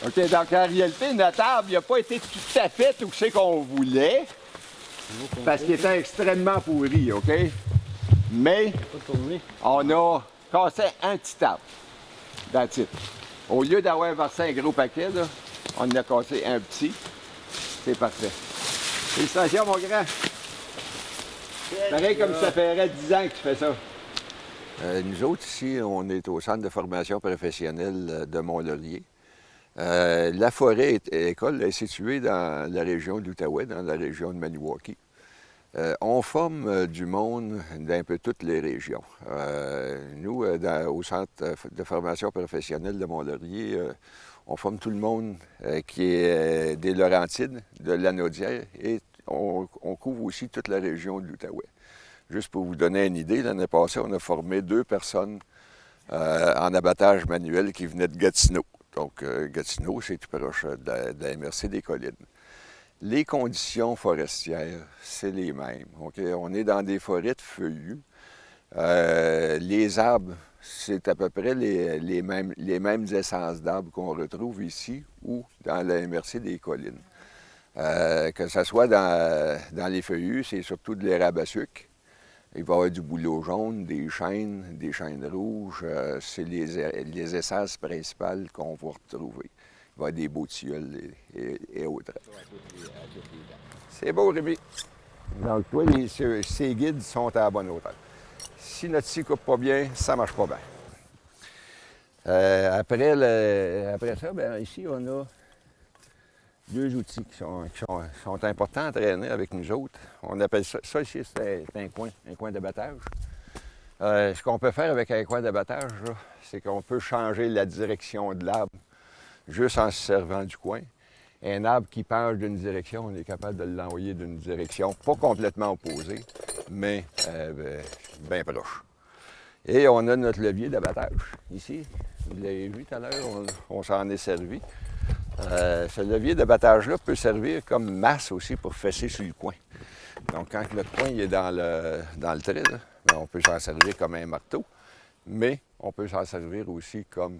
OK, donc en réalité, notre arbre n'a pas été tout à fait où c'est qu'on voulait, parce qu'il était extrêmement pourri, OK? Mais on a cassé un petit arbre. That's it. Au lieu d'avoir versé un gros paquet, là, on en a cassé un petit. C'est parfait. Félicitations, mon grand. Pareil comme ça ferait 10 ans que tu fais ça. Nous autres, ici, on est au centre de formation professionnelle de Mont-Laurier. La forêt école est située dans la région de l'Outaouais, dans la région de Maniwaki. On forme du monde d'un peu toutes les régions. Nous, au centre de formation professionnelle de Mont-Laurier, on forme tout le monde qui est des Laurentides, de Lanaudière, et on couvre aussi toute la région de l'Outaouais. Juste pour vous donner une idée, l'année passée, on a formé 2 personnes en abattage manuel qui venaient de Gatineau. Donc, Gatineau, c'est tout proche de la MRC des Collines. Les conditions forestières, c'est les mêmes. Okay? On est dans des forêts de feuillus. Les arbres, c'est à peu près les mêmes essences d'arbres qu'on retrouve ici ou dans la MRC des Collines. Que ce soit dans les feuillus, c'est surtout de l'érable à sucre. Il va y avoir du bouleau jaune, des chênes rouges. C'est les essences principales qu'on va retrouver. Il va y avoir des beaux tilleuls et autres. C'est beau, Rémi. Donc, toi, ces guides sont à la bonne hauteur. Si notre scie ne coupe pas bien, ça ne marche pas bien. Après ça, bien, ici, on a 2 outils qui sont importants à traîner avec nous autres. On appelle ça ici, c'est un coin d'abattage. Ce qu'on peut faire avec un coin d'abattage, c'est qu'on peut changer la direction de l'arbre juste en se servant du coin. Un arbre qui penche d'une direction, on est capable de l'envoyer d'une direction pas complètement opposée, mais bien proche. Et on a notre levier d'abattage ici. Vous l'avez vu tout à l'heure, on s'en est servi. Ce levier d'abattage-là peut servir comme masse aussi pour fesser sur le coin. Donc, quand notre coin est dans le trait, là, bien, on peut s'en servir comme un marteau, mais on peut s'en servir aussi comme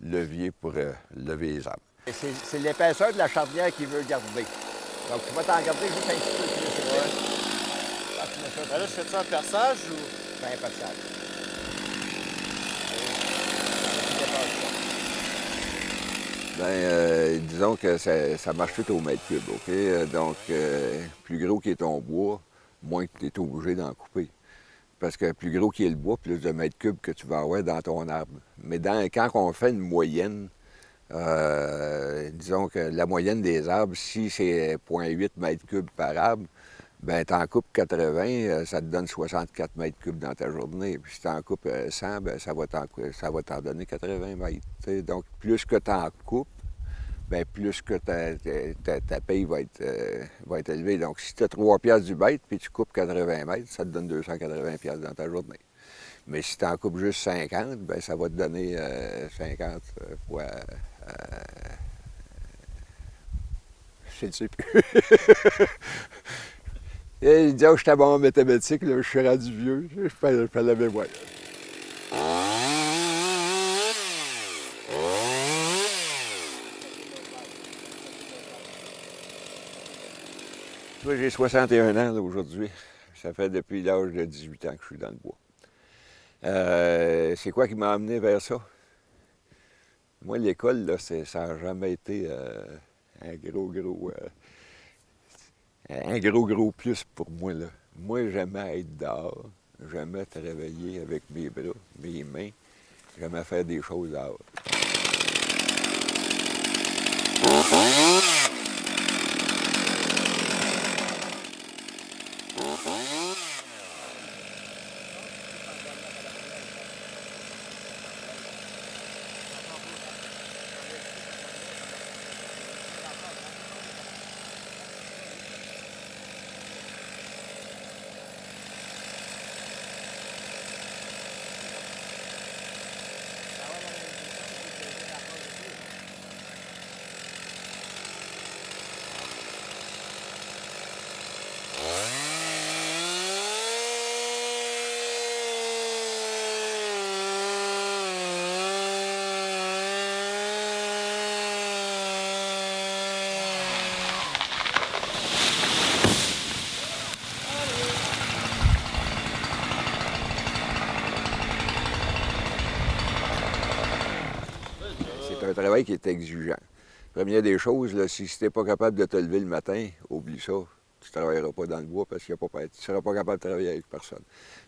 levier pour lever les arbres. C'est l'épaisseur de la charnière qui veut garder. Donc, tu vas t'en garder juste un petit peu plus. Ouais. Ben là, je fais ça en perçage ou? C'est un perçage. Bien, disons que ça marche tout au mètre cube, OK? Donc, plus gros qu'est ton bois, moins que tu es obligé d'en couper. Parce que plus gros qu'est le bois, plus de mètres cubes que tu vas avoir dans ton arbre. Mais quand on fait une moyenne, disons que la moyenne des arbres, si c'est 0,8 mètres cubes par arbre, bien, tu en coupes 80, ça te donne 64 mètres cubes dans ta journée. Puis si tu en coupes 100, bien, ça va t'en donner 80 mètres. T'sais. Donc, plus que tu en coupes, bien, plus que ta paye va être élevée. Donc, si tu as 3 piastres du bête, puis tu coupes 80 mètres, ça te donne 280 piastres dans ta journée. Mais si tu en coupes juste 50, bien, ça va te donner 50 fois... je ne sais plus. Et disons que j'étais bon en mathématiques, là, je suis rendu vieux, je fais la mémoire. Moi, j'ai 61 ans aujourd'hui. Ça fait depuis l'âge de 18 ans que je suis dans le bois. C'est quoi qui m'a amené vers ça? Moi, l'école, là, ça n'a jamais été un gros plus pour moi, là. Moi, j'aimais être dehors. J'aimais travailler avec mes bras, mes mains. J'aimais faire des choses dehors. travail qui est exigeant. Première des choses, là, si tu n'es pas capable de te lever le matin, oublie ça. Tu ne travailleras pas dans le bois parce qu'il y a pas, tu ne seras pas capable de travailler avec personne.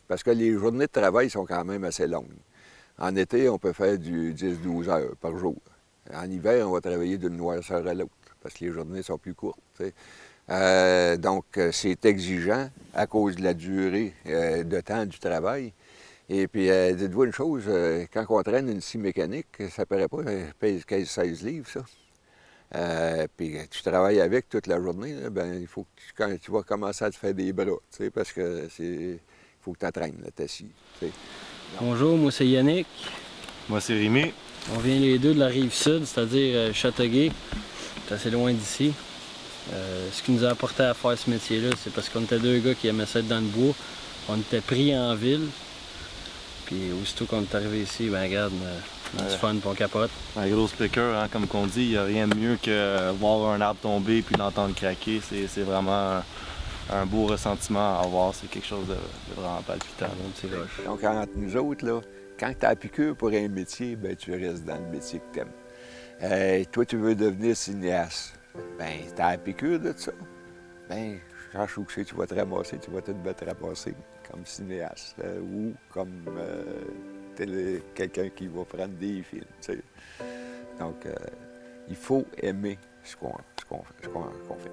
Parce que les journées de travail sont quand même assez longues. En été, on peut faire du 10-12 heures par jour. En hiver, on va travailler d'une noirceur à l'autre parce que les journées sont plus courtes. Donc, c'est exigeant à cause de la durée de temps du travail. Et puis, dites-vous une chose, quand on traîne une scie mécanique, ça ne paraît pas, elle pèse 15-16 livres, ça. Puis tu travailles avec toute la journée, là, ben, il faut que quand tu vas commencer à te faire des bras, parce que il faut que tu entraînes ta scie. Bonjour, moi c'est Yannick. Moi c'est Rémi. On vient les deux de la rive sud, c'est-à-dire Châteauguay. C'est assez loin d'ici. Ce qui nous a apporté à faire ce métier-là, c'est parce qu'on était deux gars qui aimaient ça être dans le bois. On était pris en ville. Puis aussitôt qu'on est arrivé ici, ben regarde, on a du fun, puis on capote. Un gros speaker, hein, comme qu'on dit, il n'y a rien de mieux que voir un arbre tomber puis l'entendre craquer. C'est vraiment un beau ressentiment à avoir. C'est quelque chose de vraiment palpitant. Donc, entre nous autres, là, quand tu as la piqûre pour un métier, ben, tu restes dans le métier que tu aimes. Toi, tu veux devenir cinéaste. Ben, tu as la piqûre de ça. Ben, cherche où tu vas te ramasser, tu vas te ramasser comme cinéaste ou comme quelqu'un qui va prendre des films. T'sais. Donc, il faut aimer ce qu'on fait.